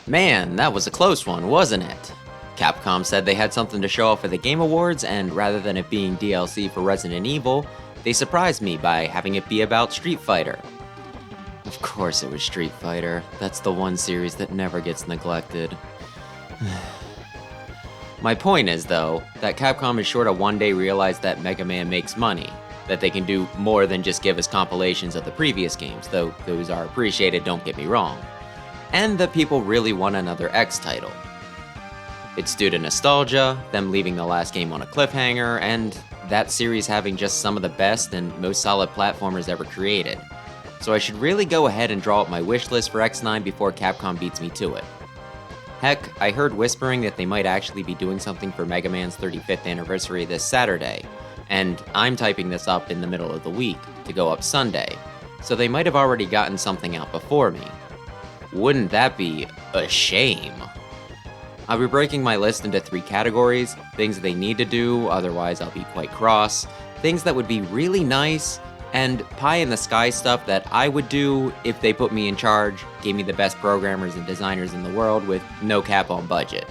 Man, that was a close one, wasn't it? Capcom said they had something to show off for the Game Awards, and rather than it being DLC for Resident Evil, they surprised me by having it be about Street Fighter. Of course it was Street Fighter. That's the one series that never gets neglected. My point is, though, that Capcom is sure to one day realize that Mega Man makes money, that they can do more than just give us compilations of the previous games, though those are appreciated, don't get me wrong, and that people really want another X title. It's due to nostalgia, them leaving the last game on a cliffhanger, and that series having just some of the best and most solid platformers ever created. So I should really go ahead and draw up my wish list for X9 before Capcom beats me to it. Heck, I heard whispering that they might actually be doing something for Mega Man's 35th anniversary this Saturday, and I'm typing this up in the middle of the week to go up Sunday, so they might have already gotten something out before me. Wouldn't that be a shame? I'll be breaking my list into 3 categories: things they need to do, otherwise I'll be quite cross, things that would be really nice, and pie-in-the-sky stuff that I would do if they put me in charge, gave me the best programmers and designers in the world with no cap on budget.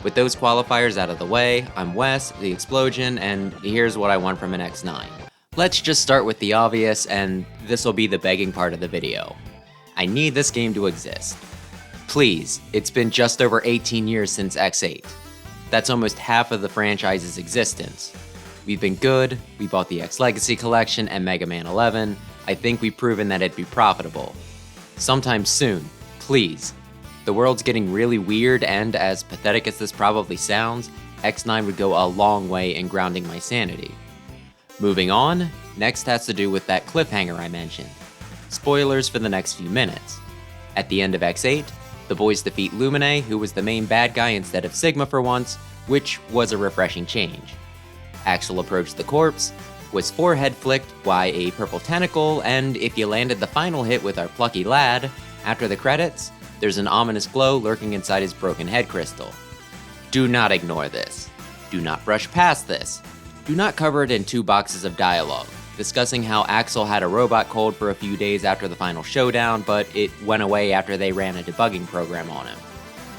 With those qualifiers out of the way, I'm Wes, the Explosion, and here's what I want from an X9. Let's just start with the obvious, and this'll be the begging part of the video. I need this game to exist. Please, it's been just over 18 years since X8. That's almost half of the franchise's existence. We've been good, we bought the X Legacy Collection and Mega Man 11, I think we've proven that it'd be profitable. Sometime soon, please. The world's getting really weird, and as pathetic as this probably sounds, X9 would go a long way in grounding my sanity. Moving on, next has to do with that cliffhanger I mentioned. Spoilers for the next few minutes. At the end of X8, the boys defeat Lumine, who was the main bad guy instead of Sigma for once, which was a refreshing change. Axel approached the corpse, was forehead flicked by a purple tentacle, and if you landed the final hit with our plucky lad, after the credits, there's an ominous glow lurking inside his broken head crystal. Do not ignore this. Do not brush past this. Do not cover it in 2 boxes of dialogue, discussing how Axel had a robot cold for a few days after the final showdown, but it went away after they ran a debugging program on him.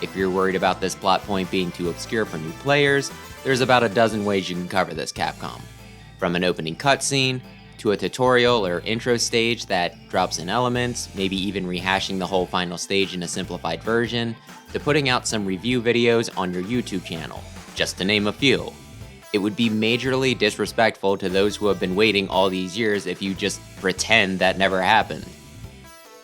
If you're worried about this plot point being too obscure for new players, there's about a dozen ways you can cover this, Capcom. From an opening cutscene, to a tutorial or intro stage that drops in elements, maybe even rehashing the whole final stage in a simplified version, to putting out some review videos on your YouTube channel, just to name a few. It would be majorly disrespectful to those who have been waiting all these years if you just pretend that never happened.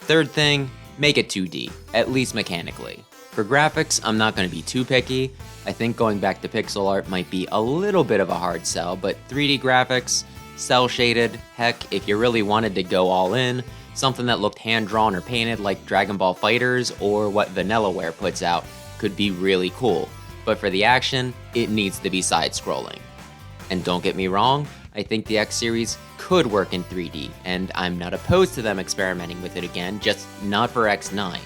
Third thing, make it 2D, at least mechanically. For graphics, I'm not going to be too picky. I think going back to pixel art might be a little bit of a hard sell, but 3D graphics, cell shaded, heck, if you really wanted to go all in, something that looked hand-drawn or painted like Dragon Ball FighterZ or what Vanillaware puts out could be really cool. But for the action, it needs to be side-scrolling. And don't get me wrong, I think the X series could work in 3D, and I'm not opposed to them experimenting with it again, just not for X9.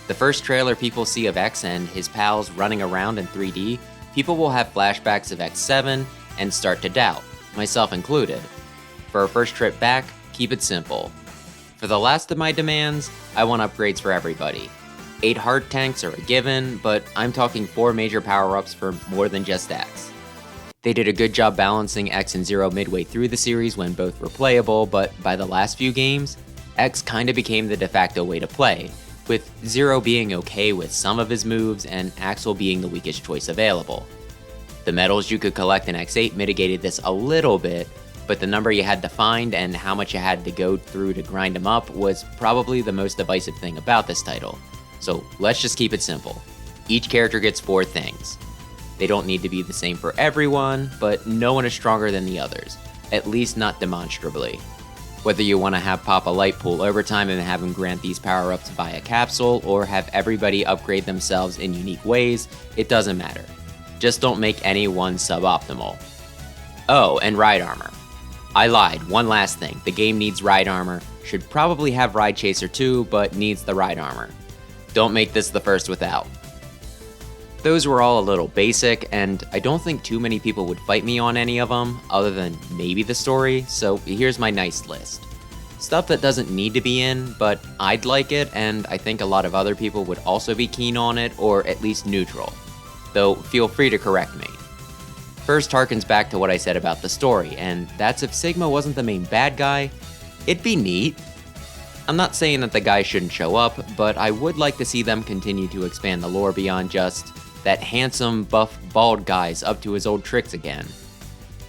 The first trailer people see of X and his pals running around in 3D, people will have flashbacks of X7 and start to doubt, myself included. For our first trip back, keep it simple. For the last of my demands, I want upgrades for everybody. 8 heart tanks are a given, but I'm talking 4 major power-ups for more than just X. They did a good job balancing X and Zero midway through the series when both were playable, but by the last few games, X kinda became the de facto way to play, with Zero being okay with some of his moves and Axel being the weakest choice available. The medals you could collect in X8 mitigated this a little bit, but the number you had to find and how much you had to go through to grind them up was probably the most divisive thing about this title. So let's just keep it simple. Each character gets 4 things. They don't need to be the same for everyone, but no one is stronger than the others, at least not demonstrably. Whether you want to have Pop a light pool overtime and have him grant these power-ups via capsule, or have everybody upgrade themselves in unique ways, it doesn't matter. Just don't make any one suboptimal. Oh, and ride armor. I lied, one last thing, the game needs ride armor, should probably have Ride Chaser too, but needs the ride armor. Don't make this the first without. Those were all a little basic, and I don't think too many people would fight me on any of them, other than maybe the story, so here's my nice list. Stuff that doesn't need to be in, but I'd like it, and I think a lot of other people would also be keen on it, or at least neutral. Though, feel free to correct me. First harkens back to what I said about the story, and that's if Sigma wasn't the main bad guy, it'd be neat. I'm not saying that the guy shouldn't show up, but I would like to see them continue to expand the lore beyond just that handsome, buff, bald guy's up to his old tricks again.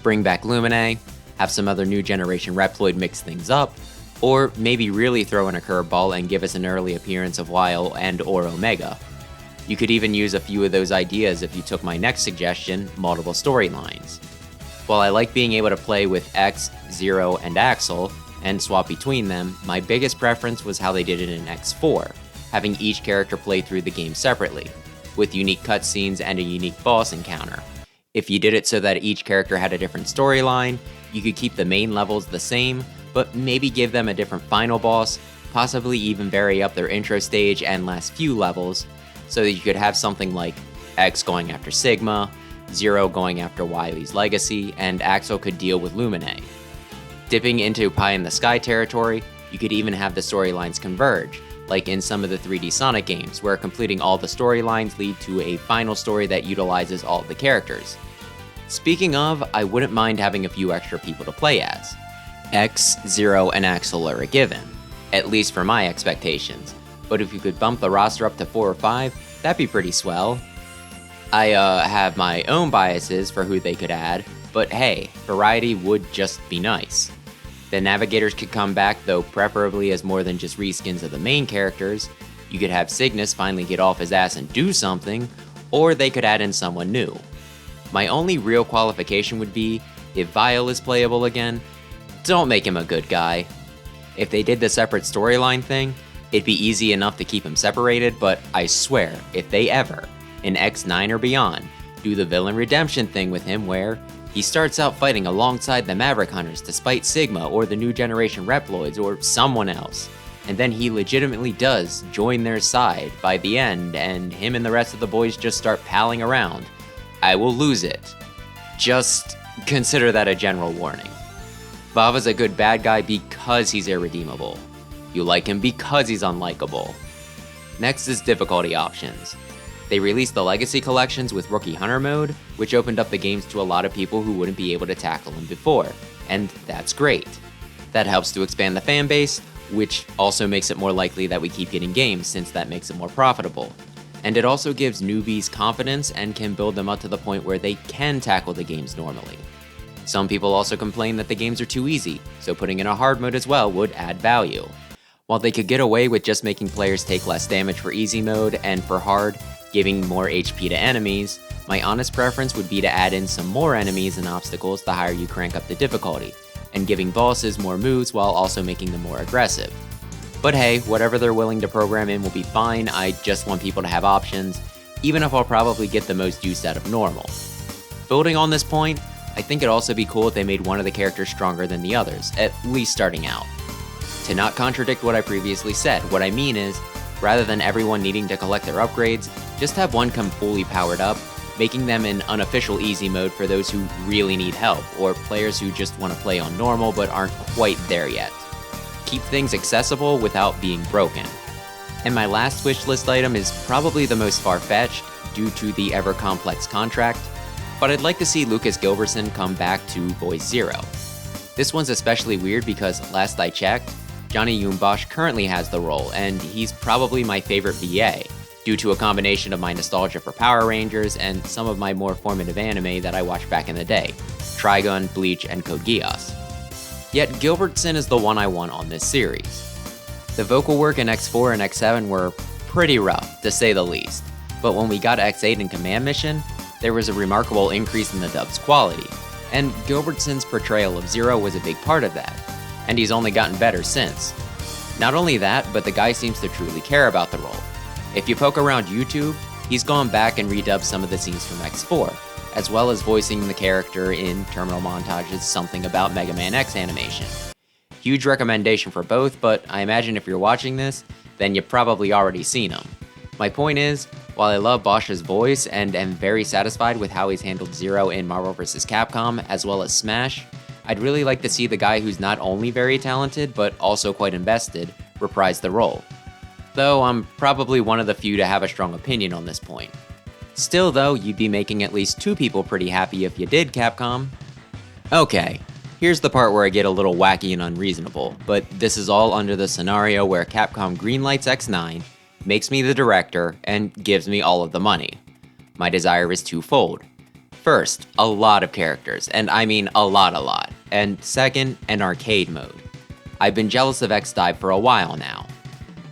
Bring back Lumine, have some other new generation Reploid mix things up, or maybe really throw in a curveball and give us an early appearance of Weil and or Omega. You could even use a few of those ideas if you took my next suggestion, multiple storylines. While I like being able to play with X, Zero, and Axel, and swap between them, my biggest preference was how they did it in X4, having each character play through the game separately, with unique cutscenes and a unique boss encounter. If you did it so that each character had a different storyline, you could keep the main levels the same, but maybe give them a different final boss, possibly even vary up their intro stage and last few levels, so that you could have something like X going after Sigma, Zero going after Wily's legacy, and Axel could deal with Lumine. Dipping into pie in the sky territory, you could even have the storylines converge, like in some of the 3D Sonic games, where completing all the storylines lead to a final story that utilizes all of the characters. Speaking of, I wouldn't mind having a few extra people to play as. X, Zero, and Axel are a given, at least for my expectations, but if you could bump the roster up to 4 or 5, that'd be pretty swell. I have my own biases for who they could add, but hey, variety would just be nice. The Navigators could come back, though preferably as more than just reskins of the main characters. You could have Cygnus finally get off his ass and do something, or they could add in someone new. My only real qualification would be, if Vile is playable again, don't make him a good guy. If they did the separate storyline thing, it'd be easy enough to keep him separated, but I swear, if they ever, in X9 or beyond, do the villain redemption thing with him where he starts out fighting alongside the Maverick Hunters despite Sigma or the new generation Reploids or someone else, and then he legitimately does join their side by the end and him and the rest of the boys just start palling around, I will lose it. Just consider that a general warning. Vava's a good bad guy because he's irredeemable. You like him because he's unlikable. Next is difficulty options. They released the Legacy Collections with Rookie Hunter mode, which opened up the games to a lot of people who wouldn't be able to tackle them before, and that's great. That helps to expand the fan base, which also makes it more likely that we keep getting games since that makes it more profitable. And it also gives newbies confidence and can build them up to the point where they can tackle the games normally. Some people also complain that the games are too easy, so putting in a hard mode as well would add value. While they could get away with just making players take less damage for easy mode and for hard, giving more HP to enemies, my honest preference would be to add in some more enemies and obstacles the higher you crank up the difficulty, and giving bosses more moves while also making them more aggressive. But hey, whatever they're willing to program in will be fine, I just want people to have options, even if I'll probably get the most use out of normal. Building on this point, I think it'd also be cool if they made one of the characters stronger than the others, at least starting out. To not contradict what I previously said, what I mean is, rather than everyone needing to collect their upgrades, just have one come fully powered up, making them an unofficial easy mode for those who really need help, or players who just want to play on normal but aren't quite there yet. Keep things accessible without being broken. And my last wishlist item is probably the most far-fetched, due to the ever-complex contract, but I'd like to see Lucas Gilbertson come back to Voice Zero. This one's especially weird because, last I checked, Johnny Yumbosh currently has the role, and he's probably my favorite VA, due to a combination of my nostalgia for Power Rangers and some of my more formative anime that I watched back in the day, Trigun, Bleach, and Code Geass. Yet Gilbertson is the one I want on this series. The vocal work in X4 and X7 were pretty rough, to say the least, but when we got X8 in Command Mission, there was a remarkable increase in the dub's quality, and Gilbertson's portrayal of Zero was a big part of that, and he's only gotten better since. Not only that, but the guy seems to truly care about the role. If you poke around YouTube, he's gone back and redubbed some of the scenes from X4, as well as voicing the character in Terminal Montage's Something About Mega Man X animation. Huge recommendation for both, but I imagine if you're watching this, then you've probably already seen him. My point is, while I love Bosch's voice and am very satisfied with how he's handled Zero in Marvel vs. Capcom as well as Smash, I'd really like to see the guy who's not only very talented, but also quite invested, reprise the role. Though I'm probably one of the few to have a strong opinion on this point. Still though, you'd be making at least 2 people pretty happy if you did, Capcom. Okay, here's the part where I get a little wacky and unreasonable, but this is all under the scenario where Capcom greenlights X9, makes me the director, and gives me all of the money. My desire is twofold. First, a lot of characters, and I mean a lot. And second, an arcade mode. I've been jealous of X-Dive for a while now.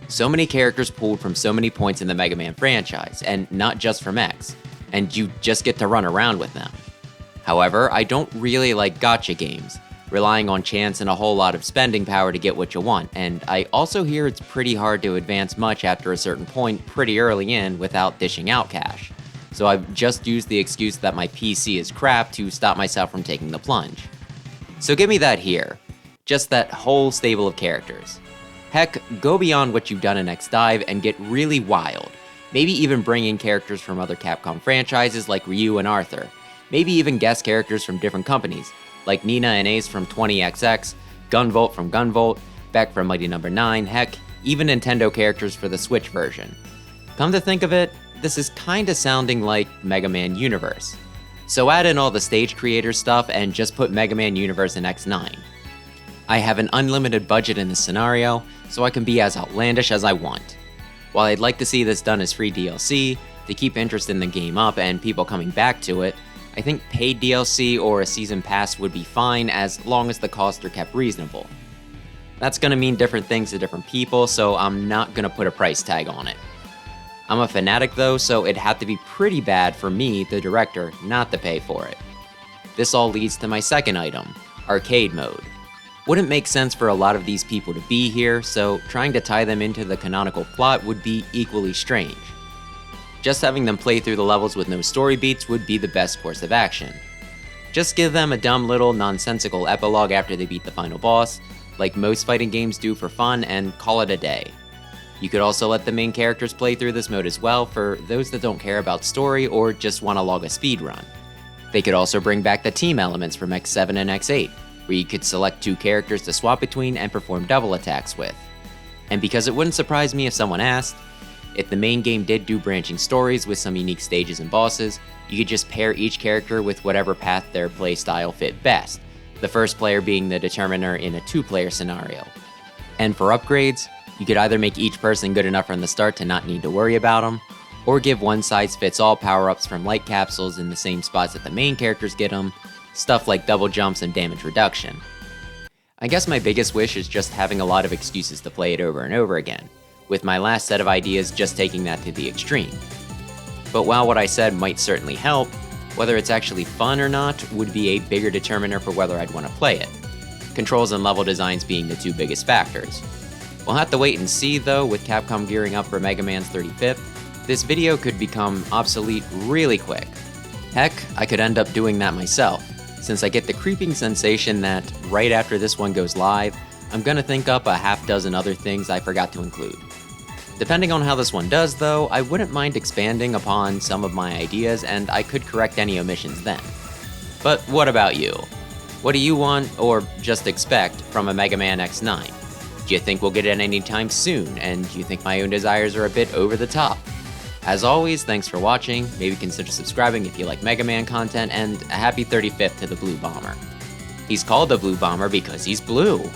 So many characters pulled from so many points in the Mega Man franchise, and not just from X, and you just get to run around with them. However, I don't really like gacha games, relying on chance and a whole lot of spending power to get what you want, and I also hear it's pretty hard to advance much after a certain point pretty early in without dishing out cash. So I've just used the excuse that my PC is crap to stop myself from taking the plunge. So give me that here, just that whole stable of characters. Heck, go beyond what you've done in X-Dive and get really wild. Maybe even bring in characters from other Capcom franchises like Ryu and Arthur. Maybe even guest characters from different companies, like Nina and Ace from 20XX, Gunvolt from Gunvolt, Beck from Mighty No. 9, heck, even Nintendo characters for the Switch version. Come to think of it, this is kinda sounding like Mega Man Universe. So add in all the stage creator stuff and just put Mega Man Universe in X9. I have an unlimited budget in this scenario, so I can be as outlandish as I want. While I'd like to see this done as free DLC, to keep interest in the game up and people coming back to it, I think paid DLC or a season pass would be fine as long as the costs are kept reasonable. That's gonna mean different things to different people, so I'm not gonna put a price tag on it. I'm a fanatic though, so it'd have to be pretty bad for me, the director, not to pay for it. This all leads to my second item, arcade mode. Wouldn't make sense for a lot of these people to be here, so trying to tie them into the canonical plot would be equally strange. Just having them play through the levels with no story beats would be the best course of action. Just give them a dumb little nonsensical epilogue after they beat the final boss, like most fighting games do for fun, and call it a day. You could also let the main characters play through this mode as well for those that don't care about story or just want to log a speedrun. They could also bring back the team elements from X7 and X8, where you could select 2 characters to swap between and perform double attacks with. And because it wouldn't surprise me if someone asked, if the main game did do branching stories with some unique stages and bosses, you could just pair each character with whatever path their playstyle fit best, the first player being the determiner in a 2-player scenario. And for upgrades, you could either make each person good enough from the start to not need to worry about them, or give one-size-fits-all power-ups from light capsules in the same spots that the main characters get them, stuff like double jumps and damage reduction. I guess my biggest wish is just having a lot of excuses to play it over and over again, with my last set of ideas just taking that to the extreme. But while what I said might certainly help, whether it's actually fun or not would be a bigger determiner for whether I'd want to play it, controls and level designs being the 2 biggest factors. We'll have to wait and see though, with Capcom gearing up for Mega Man's 35th, this video could become obsolete really quick. Heck, I could end up doing that myself, since I get the creeping sensation that right after this one goes live, I'm gonna think up a half dozen other things I forgot to include. Depending on how this one does though, I wouldn't mind expanding upon some of my ideas and I could correct any omissions then. But what about you? What do you want, or just expect, from a Mega Man X9? Do you think we'll get it anytime soon, and do you think my own desires are a bit over the top? As always, thanks for watching, maybe consider subscribing if you like Mega Man content, and a happy 35th to the Blue Bomber. He's called the Blue Bomber because he's blue.